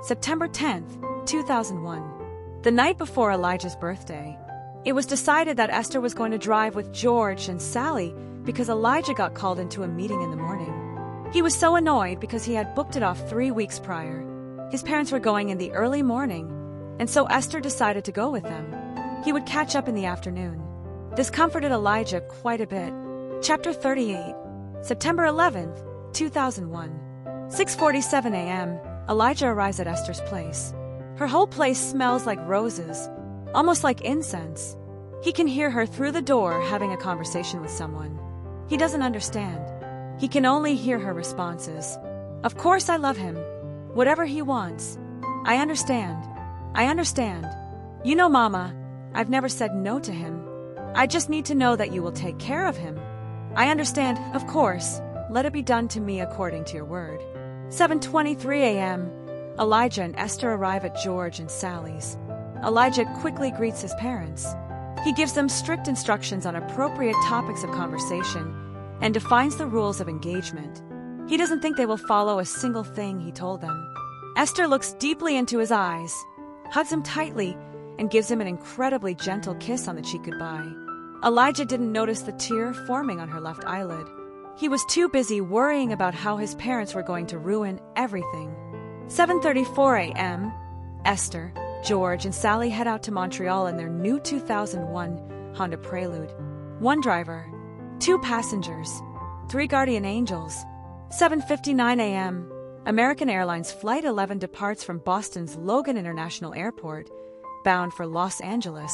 September 10th, 2001. The night before Elijah's birthday, it was decided that Esther was going to drive with George and Sally because Elijah got called into a meeting in the morning. He was so annoyed because he had booked it off 3 weeks prior. His parents were going in the early morning, and so Esther decided to go with them. He would catch up in the afternoon. This comforted Elijah quite a bit. Chapter 38, September 11th, 2001. 6:47 a.m., Elijah arrives at Esther's place. Her whole place smells like roses, almost like incense. He can hear her through the door having a conversation with someone. He doesn't understand. He can only hear her responses. Of course I love him. Whatever he wants. I understand. I understand. You know, Mama, I've never said no to him. I just need to know that you will take care of him. I understand, of course. Let it be done to me according to your word. 7:23 a.m. Elijah and Esther arrive at George and Sally's. Elijah quickly greets his parents. He gives them strict instructions on appropriate topics of conversation and defines the rules of engagement. He doesn't think they will follow a single thing he told them. Esther looks deeply into his eyes, hugs him tightly, and gives him an incredibly gentle kiss on the cheek goodbye. Elijah didn't notice the tear forming on her left eyelid. He was too busy worrying about how his parents were going to ruin everything. 7:34 a.m. Esther, George, and Sally head out to Montreal in their new 2001 Honda Prelude. 1 driver, 2 passengers, 3 guardian angels. 7:59 a.m. American Airlines Flight 11 departs from Boston's Logan International Airport, bound for Los Angeles.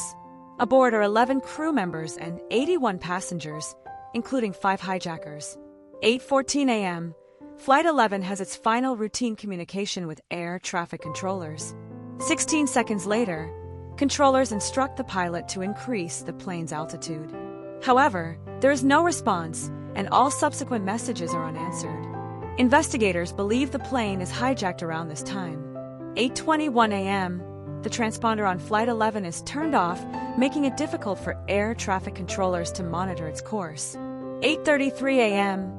Aboard are 11 crew members and 81 passengers, including 5 hijackers. 8:14 a.m. Flight 11 has its final routine communication with air traffic controllers. 16 seconds later, controllers instruct the pilot to increase the plane's altitude. However, there is no response, and all subsequent messages are unanswered. Investigators believe the plane is hijacked around this time. 8:21 a.m. The transponder on Flight 11 is turned off, making it difficult for air traffic controllers to monitor its course. 8:33 a.m.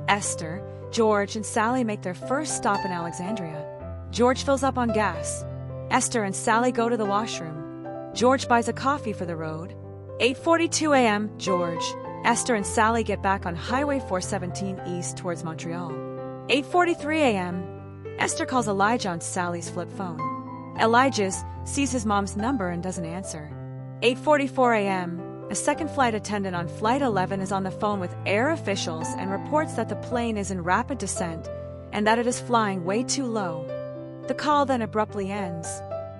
Esther, George, and Sally make their first stop in Alexandria. George fills up on gas. Esther and Sally go to the washroom. George buys a coffee for the road. 8:42 a.m. George, Esther, and Sally get back on Highway 417 east towards Montreal. 8:43 a.m. Esther calls Elijah on Sally's flip phone. Elijah sees his mom's number and doesn't answer. 8:44 a.m. A second flight attendant on Flight 11 is on the phone with air officials and reports that the plane is in rapid descent and that it is flying way too low. The call then abruptly ends.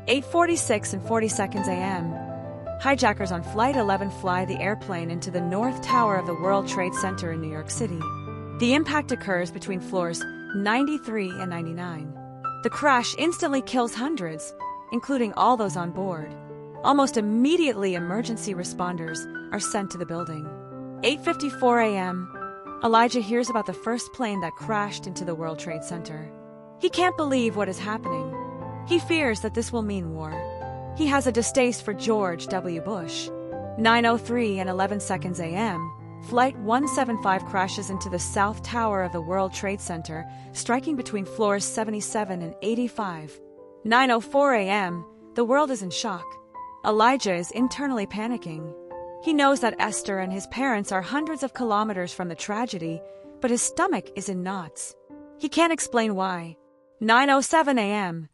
8:46 and 40 seconds a.m. Hijackers on Flight 11 fly the airplane into the North Tower of the World Trade Center in New York City. The impact occurs between floors 93 and 99. The crash instantly kills hundreds, including all those on board. Almost immediately, emergency responders are sent to the building. 8:54 a.m. Elijah hears about the first plane that crashed into the World Trade Center. He can't believe what is happening. He fears that this will mean war. He has a distaste for George W. Bush. 9:03 and 11 seconds a.m. Flight 175 crashes into the South Tower of the World Trade Center, striking between floors 77 and 85. 9:04 a.m. The world is in shock. Elijah is internally panicking. He knows that Esther and his parents are hundreds of kilometers from the tragedy, but his stomach is in knots. He can't explain why. 9:07 a.m.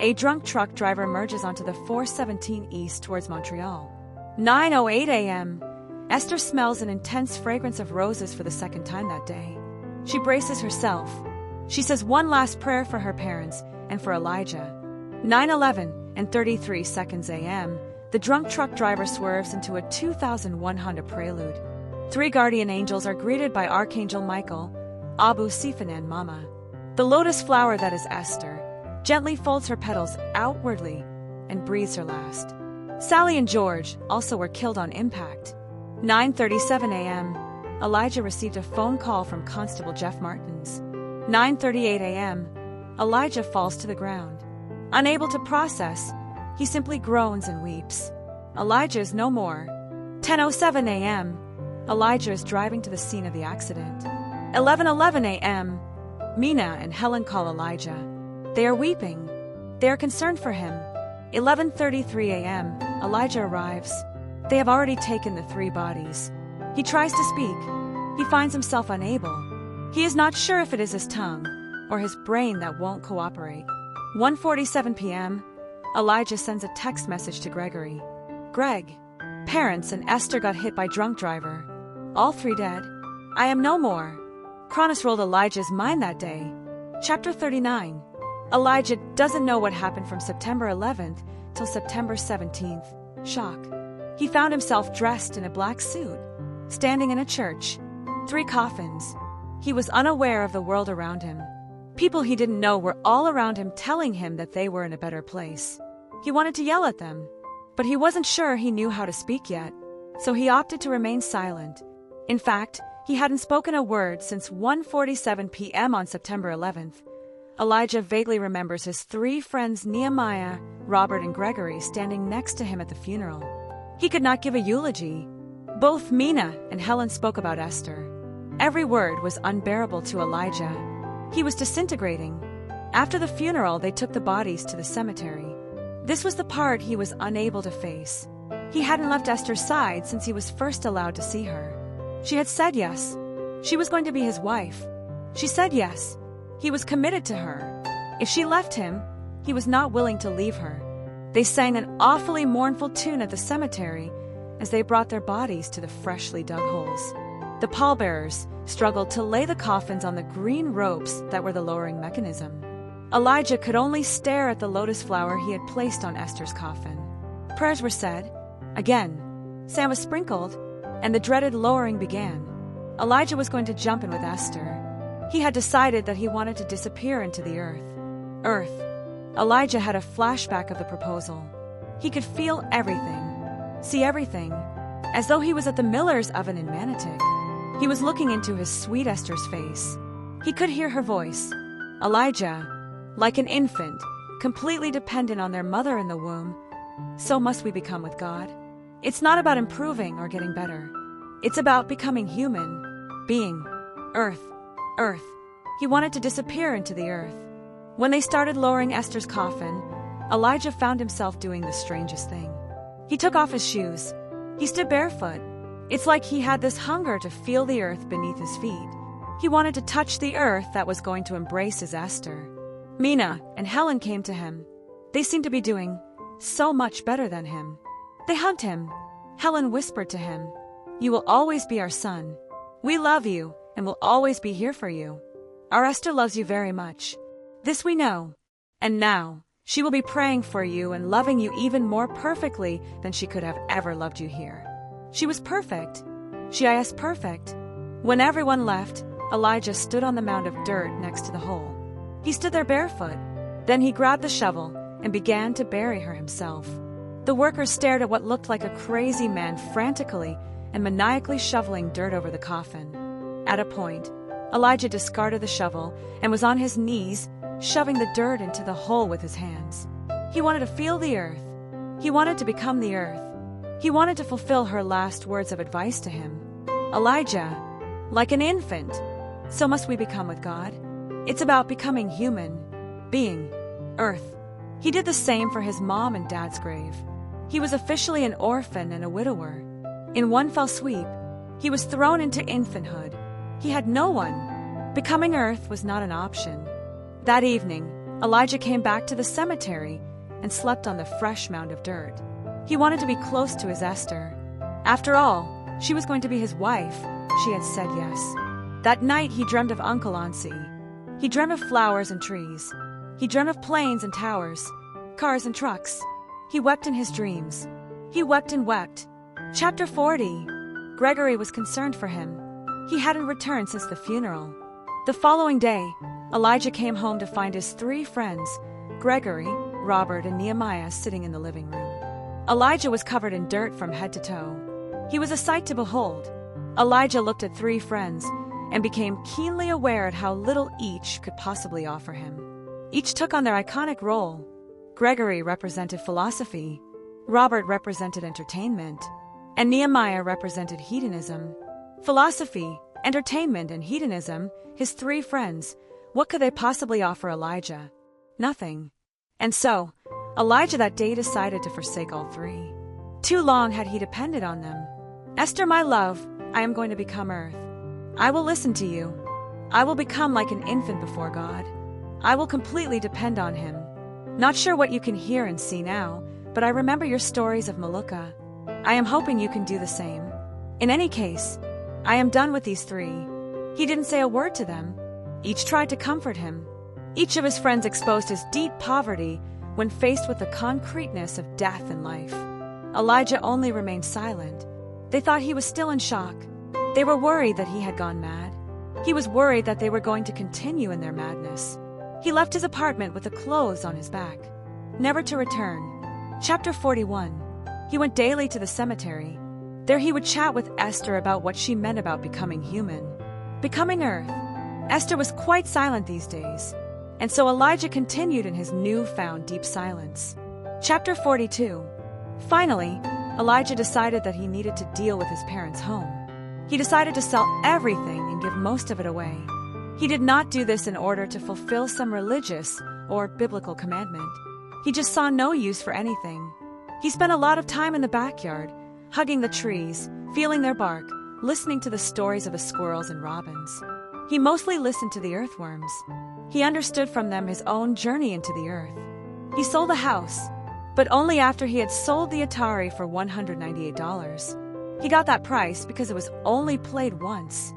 A drunk truck driver merges onto the 417 east towards Montreal. 9:08 a.m. Esther smells an intense fragrance of roses for the second time that day. She braces herself. She says one last prayer for her parents and for Elijah. 9:11 and 33 seconds a.m. The drunk truck driver swerves into a 2001 Honda Prelude. 3 guardian angels are greeted by Archangel Michael, Abu Sifan, and Mama. The lotus flower that is Esther gently folds her petals outwardly and breathes her last. Sally and George also were killed on impact. 9:37 a.m. Elijah received a phone call from Constable Jeff Martins. 9:38 a.m. Elijah falls to the ground. Unable to process, he simply groans and weeps. Elijah is no more. 10:07 a.m. Elijah is driving to the scene of the accident. 11:11 a.m. Mina and Helen call Elijah. They are weeping. They are concerned for him. 11:33 a.m., Elijah arrives. They have already taken the 3 bodies. He tries to speak. He finds himself unable. He is not sure if it is his tongue or his brain that won't cooperate. 1:47 p.m., Elijah sends a text message to Gregory. Greg, parents and Esther got hit by drunk driver. All 3 dead. I am no more. Cronus rolled Elijah's mind that day. Chapter 39. Elijah doesn't know what happened from September 11th till September 17th. Shock. He found himself dressed in a black suit, standing in a church. 3 coffins. He was unaware of the world around him. People he didn't know were all around him telling him that they were in a better place. He wanted to yell at them, but he wasn't sure he knew how to speak yet, so he opted to remain silent. In fact, he hadn't spoken a word since 1:47 p.m. on September 11th. Elijah vaguely remembers his 3 friends Nehemiah, Robert, and Gregory standing next to him at the funeral. He could not give a eulogy. Both Mina and Helen spoke about Esther. Every word was unbearable to Elijah. He was disintegrating. After the funeral, they took the bodies to the cemetery. This was the part he was unable to face. He hadn't left Esther's side since he was first allowed to see her. She had said yes. She was going to be his wife. She said yes. He was committed to her. If she left him, he was not willing to leave her. They sang an awfully mournful tune at the cemetery as they brought their bodies to the freshly dug holes. The pallbearers struggled to lay the coffins on the green ropes that were the lowering mechanism. Elijah could only stare at the lotus flower he had placed on Esther's coffin. Prayers were said. Again, sand was sprinkled, and the dreaded lowering began. Elijah was going to jump in with Esther. He had decided that he wanted to disappear into the earth. Earth. Elijah had a flashback of the proposal. He could feel everything, see everything, as though he was at the miller's oven in Manotick. He was looking into his sweet Esther's face. He could hear her voice. Elijah, like an infant, completely dependent on their mother in the womb, so must we become with God. It's not about improving or getting better. It's about becoming human, being, earth. Earth. He wanted to disappear into the earth. When they started lowering Esther's coffin, Elijah found himself doing the strangest thing. He took off his shoes. He stood barefoot. It's like he had this hunger to feel the earth beneath his feet. He wanted to touch the earth that was going to embrace his Esther. Mina and Helen came to him. They seemed to be doing so much better than him. They hugged him. Helen whispered to him, "You will always be our son. We love you and will always be here for you. Our Esther loves you very much. This we know. And now, she will be praying for you and loving you even more perfectly than she could have ever loved you here." She was perfect. She is perfect. When everyone left, Elijah stood on the mound of dirt next to the hole. He stood there barefoot. Then he grabbed the shovel and began to bury her himself. The workers stared at what looked like a crazy man frantically and maniacally shoveling dirt over the coffin. At a point, Elijah discarded the shovel and was on his knees, shoving the dirt into the hole with his hands. He wanted to feel the earth. He wanted to become the earth. He wanted to fulfill her last words of advice to him. Elijah, like an infant, so must we become with God. It's about becoming human, being, earth. He did the same for his mom and dad's grave. He was officially an orphan and a widower. In one fell sweep, he was thrown into infanthood. He had no one. Becoming earth was not an option. That evening, Elijah came back to the cemetery and slept on the fresh mound of dirt. He wanted to be close to his Esther. After all, she was going to be his wife. She had said yes. That night he dreamed of Uncle Ansi. He dreamed of flowers and trees. He dreamed of planes and towers, cars and trucks. He wept in his dreams. He wept and wept. Chapter 40. Gregory was concerned for him. He hadn't returned since the funeral. The following day, Elijah came home to find his 3 friends, Gregory, Robert, and Nehemiah, sitting in the living room. Elijah was covered in dirt from head to toe. He was a sight to behold. Elijah looked at 3 friends and became keenly aware at how little each could possibly offer him. Each took on their iconic role. Gregory represented philosophy, Robert represented entertainment, and Nehemiah represented hedonism. Philosophy, entertainment, and hedonism, his 3 friends, what could they possibly offer Elijah? Nothing. And so, Elijah that day decided to forsake all three. Too long had he depended on them. Esther, my love, I am going to become earth. I will listen to you. I will become like an infant before God. I will completely depend on him. Not sure what you can hear and see now, but I remember your stories of Maluka. I am hoping you can do the same. In any case, I am done with these three. He didn't say a word to them. Each tried to comfort him. Each of his friends exposed his deep poverty when faced with the concreteness of death and life. Elijah only remained silent. They thought he was still in shock. They were worried that he had gone mad. He was worried that they were going to continue in their madness. He left his apartment with the clothes on his back, never to return. Chapter 41. He went daily to the cemetery. There he would chat with Esther about what she meant about becoming human, becoming earth. Esther was quite silent these days, and so Elijah continued in his newfound deep silence. Chapter 42. Finally, Elijah decided that he needed to deal with his parents' home. He decided to sell everything and give most of it away. He did not do this in order to fulfill some religious or biblical commandment. He just saw no use for anything. He spent a lot of time in the backyard, hugging the trees, feeling their bark, listening to the stories of the squirrels and robins. He mostly listened to the earthworms. He understood from them his own journey into the earth. He sold the house, but only after he had sold the Atari for $198. He got that price because it was only played once.